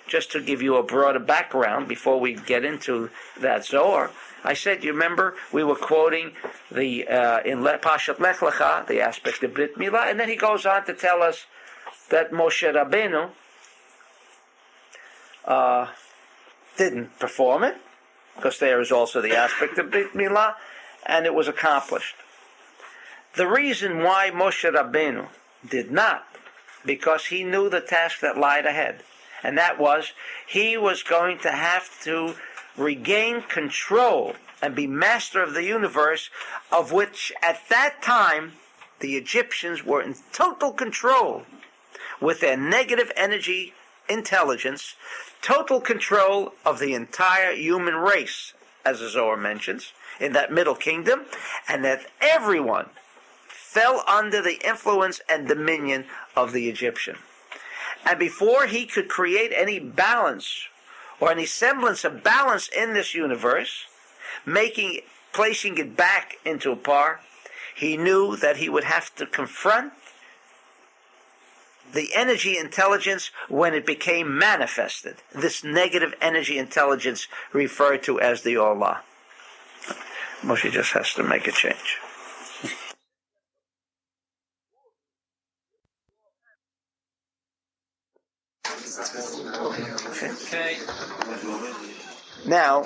just to give you a broader background before we get into that Zohar, I said, you remember, we were quoting the in Parshat LECH LECHA, the aspect of Brit Milah, and then he goes on to tell us that Moshe Rabbeinu didn't perform it, because there is also the aspect of Brit Milah, and it was accomplished. The reason why Moshe Rabbeinu did not, because he knew the task that lied ahead, and that was, he was going to have to regain control and be master of the universe, of which at that time the Egyptians were in total control with their negative energy intelligence, total control of the entire human race, as the Zohar mentions, in that middle kingdom, and that everyone fell under the influence and dominion of the Egyptian. And before he could create any balance or any semblance of balance in this universe, placing it back into a par, he knew that he would have to confront the energy intelligence when it became manifested. This negative energy intelligence referred to as the Allah. Moshe just has to make a change. Okay. Now,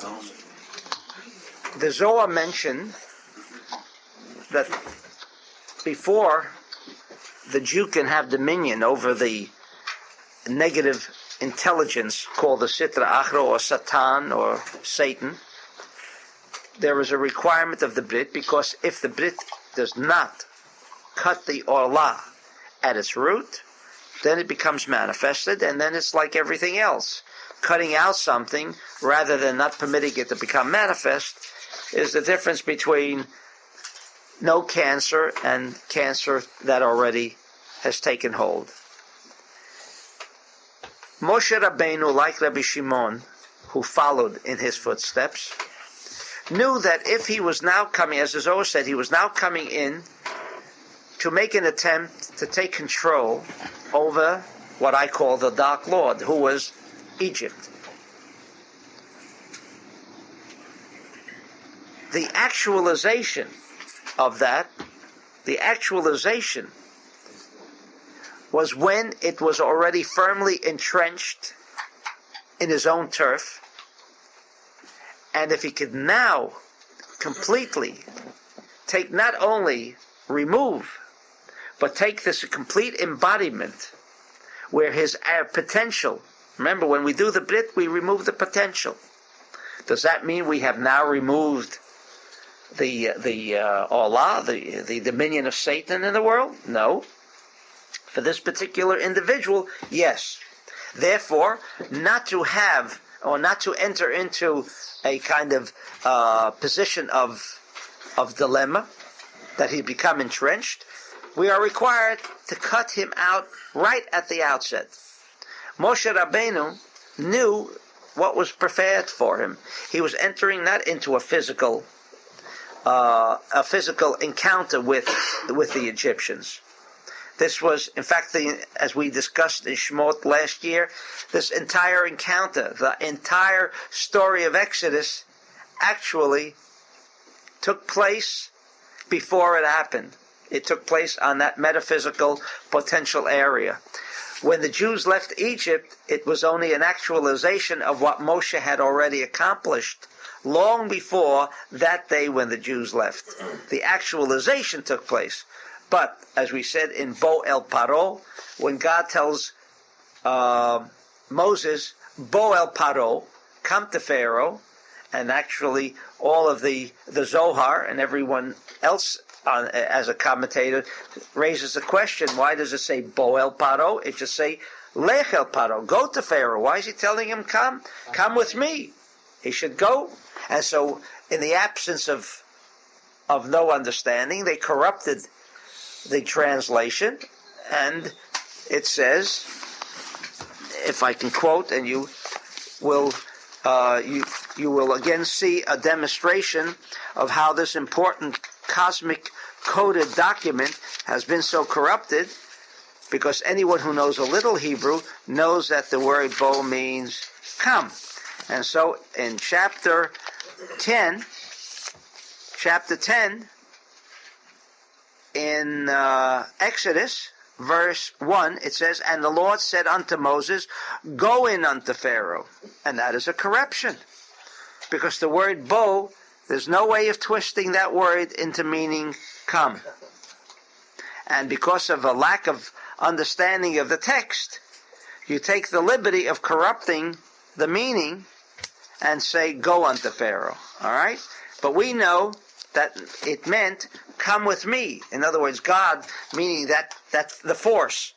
the Zohar mentioned that before the Jew can have dominion over the negative intelligence called the Sitra Achra or Satan or Satan, there is a requirement of the Brit, because if the Brit does not cut the Orlah at its root, then it becomes manifested, and then it's like everything else. Cutting out something rather than not permitting it to become manifest is the difference between no cancer and cancer that already has taken hold. Moshe Rabbeinu, like Rabbi Shimon, who followed in his footsteps, knew that if he was now coming, as the Zohar said, he was now coming in to make an attempt to take control over what I call the Dark Lord, who was Egypt. The actualization of that, was when it was already firmly entrenched in his own turf, and if he could now completely take, not only remove, but take this complete embodiment where his potential, remember when we do the Brit, we remove the potential. Does that mean we have now removed the Allah, the dominion of Satan in the world? No. For this particular individual, yes. Therefore, not to have, or not to enter into a kind of position of dilemma, that he become entrenched, we are required to cut him out right at the outset. Moshe Rabbeinu knew what was prepared for him. He was entering not into a physical encounter with the Egyptians. This was, in fact, as we discussed in Shemot last year, this entire encounter, the entire story of Exodus, actually took place before it happened. It took place on that metaphysical potential area. When the Jews left Egypt, it was only an actualization of what Moshe had already accomplished long before that day when the Jews left. The actualization took place. But, as we said in Bo El Paro, when God tells Moses, Bo El Paro, come to Pharaoh, and actually all of the Zohar and everyone else as a commentator raises the question, why does it say Bo El Paro? It just say Lech El Paro, go to Pharaoh. Why is he telling him come with me? He should go. And so in the absence of no understanding, they corrupted the translation, and it says, if I can quote, and you will again see a demonstration of how this important cosmic coded document has been so corrupted. because anyone who knows a little Hebrew knows that the word bo means come. And so in chapter 10, in Exodus, verse 1, it says, "And the Lord said unto Moses, Go in unto Pharaoh." And that is a corruption. Because the word bo, there's no way of twisting that word into meaning come. And because of a lack of understanding of the text, you take the liberty of corrupting the meaning and say, "Go unto Pharaoh." All right? But we know that it meant, "Come with me." In other words, God, meaning that's the force.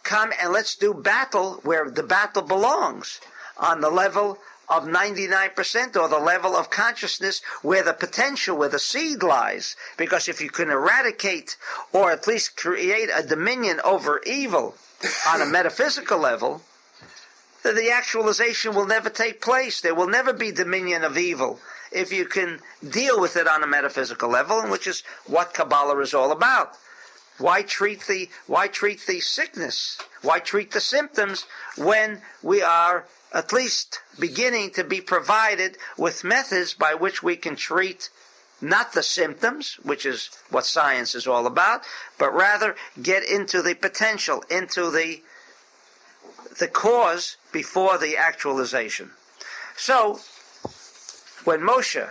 Come and let's do battle where the battle belongs, on the level of 99%, or the level of consciousness where the potential, where the seed lies. Because if you can eradicate, or at least create a dominion over evil on a metaphysical level, then the actualization will never take place. There will never be dominion of evil if you can deal with it on a metaphysical level, which is what Kabbalah is all about. Why treat the sickness? Why treat the symptoms when we are at least beginning to be provided with methods by which we can treat not the symptoms, which is what science is all about, but rather get into the potential, into the cause before the actualization. So, when Moshe,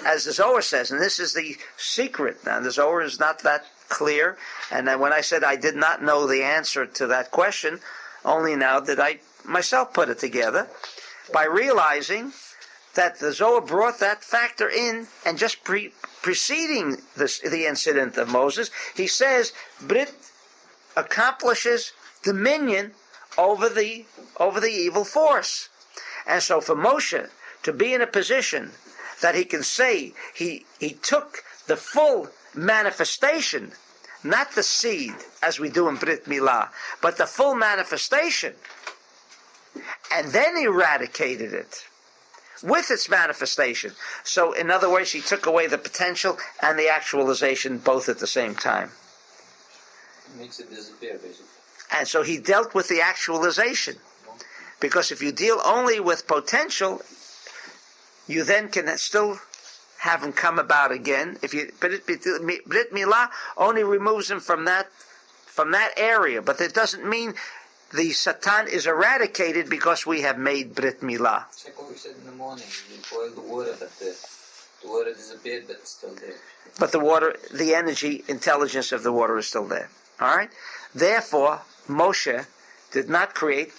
as the Zohar says, and this is the secret, now the Zohar is not that clear, and then when I said I did not know the answer to that question, only now did I myself put it together, by realizing that the Zohar brought that factor in, and just preceding the incident of Moses, he says Brit accomplishes dominion over the evil force. And so for Moshe to be in a position that he can say he took the full manifestation, not the seed as we do in Brit Milah, but the full manifestation, and then eradicated it with its manifestation. So in other words, he took away the potential and the actualization both at the same time. It makes it disappear, basically. And so he dealt with the actualization. Because if you deal only with potential, you then can still have him come about again. Brit Milah only moves him from that area, but that doesn't mean the Satan is eradicated because we have made Brit Milah. Check what we said in the morning. You boil the water, but the water disappeared, but it's still there. But the water, the energy, intelligence of the water is still there. All right? Therefore, Moshe did not create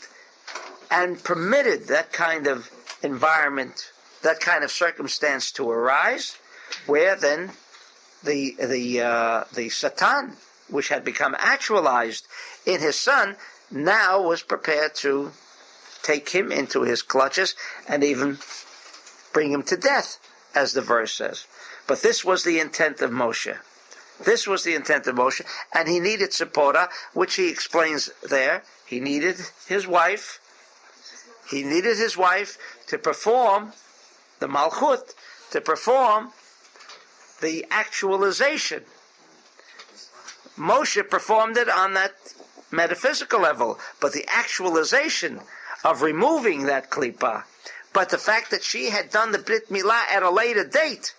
and permitted that kind of environment, that kind of circumstance to arise, where then the Satan, which had become actualized in his son, now was prepared to take him into his clutches and even bring him to death, as the verse says. But this was the intent of Moshe. This was the intent of Moshe, and he needed Zipporah, which he explains there. He needed his wife. He needed his wife to perform the Malchut, to perform the actualization. Moshe performed it on that metaphysical level, but the actualization of removing that klipa, but the fact that she had done the Brit Milah at a later date,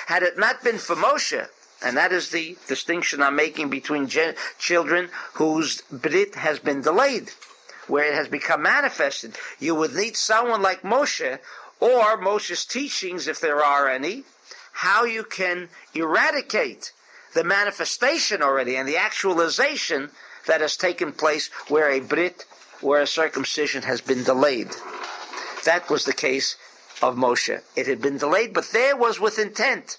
had it not been for Moshe, and that is the distinction I'm making between children whose Brit has been delayed, where it has become manifested. You would need someone like Moshe, or Moshe's teachings, if there are any, how you can eradicate the manifestation already and the actualization that has taken place where a Brit, where a circumcision has been delayed. That was the case of Moshe. It had been delayed, but there was with intent,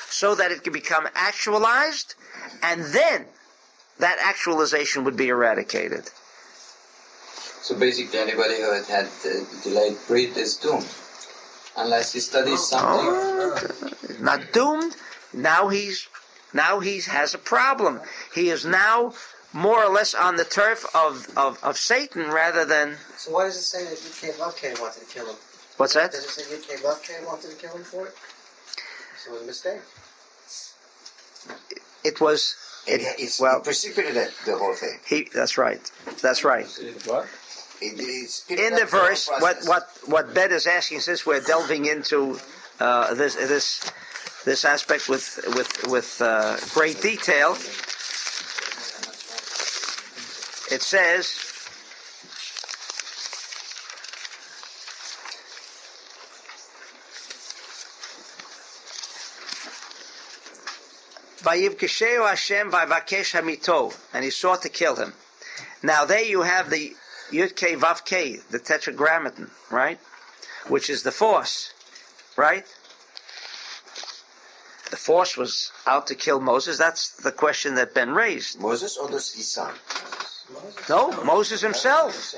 so that it could become actualized, and then that actualization would be eradicated. So basically, anybody who had delayed Brit is doomed, unless he studies something. Not doomed. Now he has a problem. He is now more or less on the turf of Satan rather than... So why does it say that UK wanted to kill him? What's that? Does it say UK wanted to kill him for it? So it was a mistake. It was It well, precipitated the whole thing. That's right. That's right. What? In the verse, what Ben is asking, since we're delving into this aspect with great detail, it says, Vayivkesheu Hashem vayvakesh hamito, and he sought to kill him. Now there you have the Yud K Vav K, the Tetragrammaton, right? Which is the force, right? The force was out to kill Moses. That's the question that Ben raised. Moses or his son? No, Moses himself.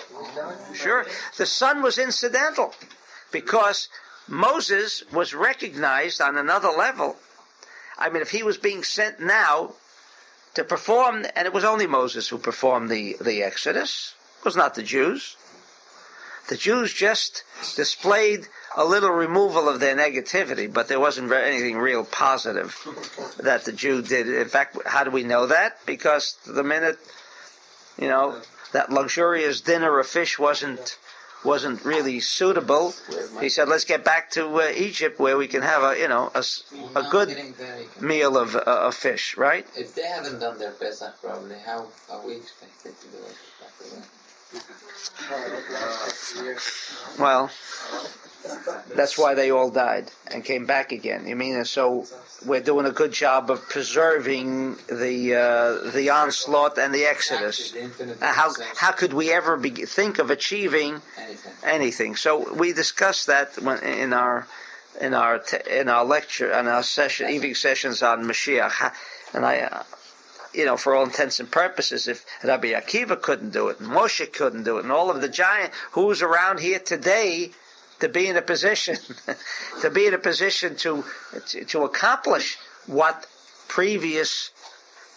Sure. The son was incidental because Moses was recognized on another level. I mean, if he was being sent now to perform, and it was only Moses who performed the Exodus, it was not the Jews. The Jews just displayed a little removal of their negativity, but there wasn't anything real positive that the Jew did. In fact, how do we know that? Because the minute, that luxurious dinner of fish wasn't really suitable, he said, let's get back to Egypt where we can have a good meal of fish, right? If they haven't done their Pesach probably, how are we expected to do it? Well, that's why they all died and came back again. So we're doing a good job of preserving the onslaught and the Exodus. How could we ever think of achieving anything? So we discussed that in our lecture, in our evening sessions on Mashiach, and I. For all intents and purposes, if Rabbi Akiva couldn't do it, and Moshe couldn't do it, and all of the giant who's around here today to be in a position, to accomplish what previous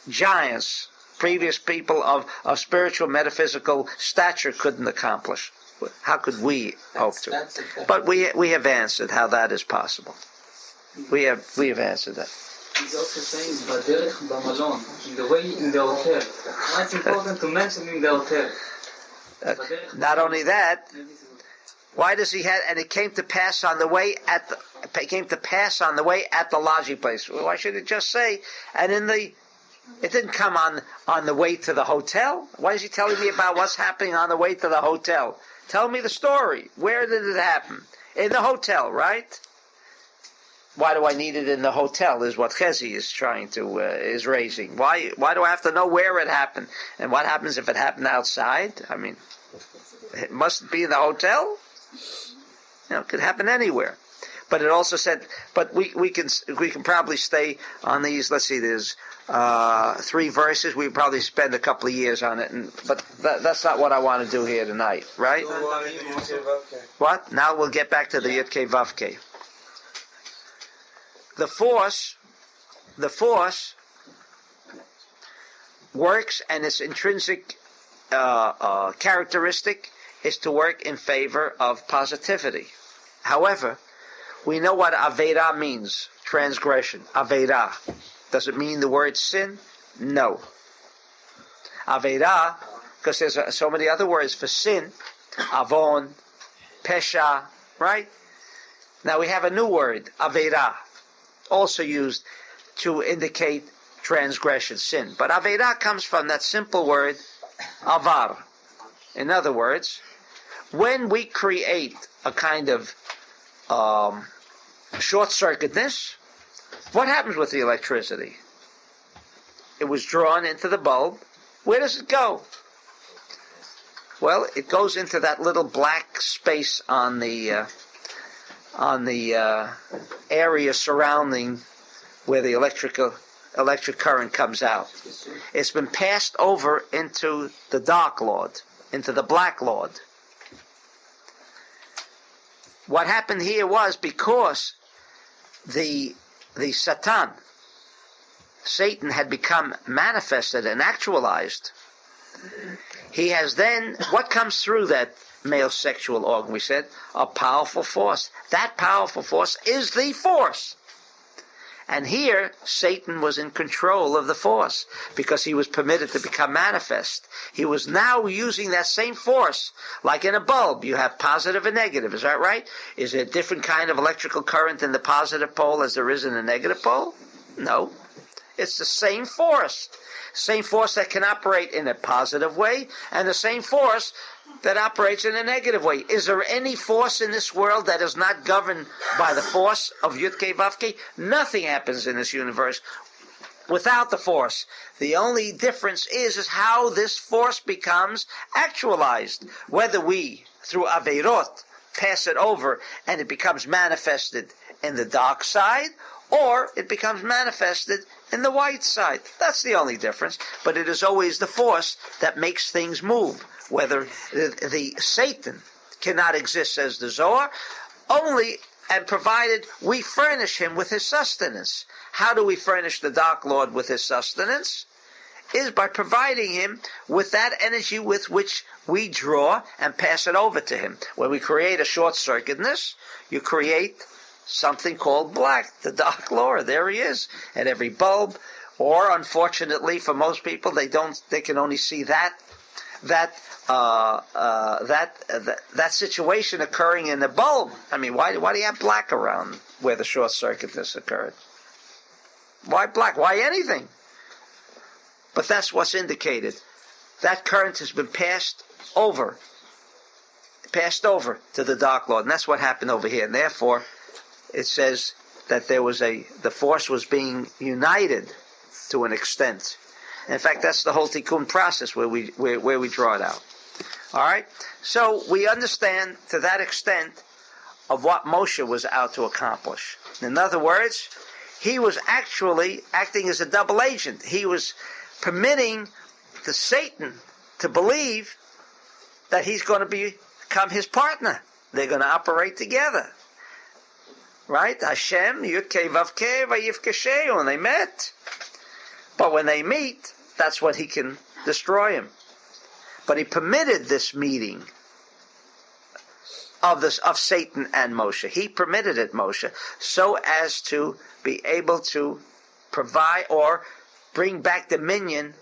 giants, previous people of spiritual, metaphysical stature couldn't accomplish, how could we hope to? But we have answered how that is possible. We have answered that. He's also saying Baderech Bamalon, in the way in the hotel. Why it's important to mention in the hotel. Not only that, why does he have? And it came to pass on the way at the lodging place. Why should it just say? And it didn't come on the way to the hotel. Why is he telling me about what's happening on the way to the hotel? Tell me the story. Where did it happen? In the hotel, right? Why do I need it in the hotel is what Chezi is raising. Why do I have to know where it happened? And what happens if it happened outside? I mean, it must be in the hotel? It could happen anywhere. But it also said, but we can probably stay on these, let's see, there's 3 verses. We probably spend a couple of years on it, but that's not what I want to do here tonight, right? What? Now we'll get back to the Yud Kei Vav Kei. The force works, and its intrinsic characteristic is to work in favor of positivity. However, we know what Aveira means, transgression. Aveira. Does it mean the word sin? No. Aveira, because there's so many other words for sin, avon, pesha, right? Now we have a new word, Aveira, also used to indicate transgression, sin. But Aveira comes from that simple word, avar. In other words, when we create a kind of short-circuitedness, what happens with the electricity? It was drawn into the bulb. Where does it go? Well, it goes into that little black space on the area surrounding where the electric current comes out. It's been passed over into the dark Lord, into the black Lord. What happened here was because the Satan had become manifested and actualized. He has then, what comes through that male sexual organ, we said? A powerful force. That powerful force is the force. And here, Satan was in control of the force because he was permitted to become manifest. He was now using that same force, like in a bulb. You have positive and negative, is that right? Is there a different kind of electrical current in the positive pole as there is in the negative pole? No. It's the same force. Same force that can operate in a positive way, and the same force that operates in a negative way. Is there any force in this world that is not governed by the force of Yud-Kei Vav-Kei? Nothing happens in this universe without the force. The only difference is how this force becomes actualized. Whether we, through Aveirot, pass it over and it becomes manifested in the dark side, or it becomes manifested in the white side. That's the only difference. But it is always the force that makes things move. Whether the Satan cannot exist, says the Zohar, only and provided we furnish him with his sustenance. How do we furnish the Dark Lord with his sustenance? Is by providing him with that energy with which we draw and pass it over to him. When we create a short-circuitedness, you create something called black, the Dark Lord. There he is at every bulb. Or, unfortunately, for most people, they can only see that situation occurring in the bulb. I mean, why do you have black around where the short circuitness occurred? Why black? Why anything? But that's what's indicated. That current has been passed over to the Dark Lord, and that's what happened over here. And therefore, it says that the force was being united to an extent. And in fact, that's the whole tikkun process where we draw it out. All right? So we understand to that extent of what Moshe was out to accomplish. In other words, he was actually acting as a double agent. He was permitting the Satan to believe that he's going to become his partner. They're going to operate together. Right? Hashem, Yud-Kei Vav-Kei, Vayivkesheu, and they met. But when they meet, that's when he can destroy him. But he permitted this meeting of Satan and Moshe. He permitted it, Moshe, so as to be able to provide or bring back dominion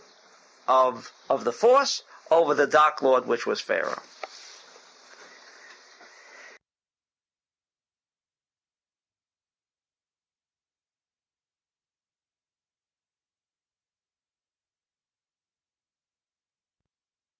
of the force over the Dark Lord, which was Pharaoh.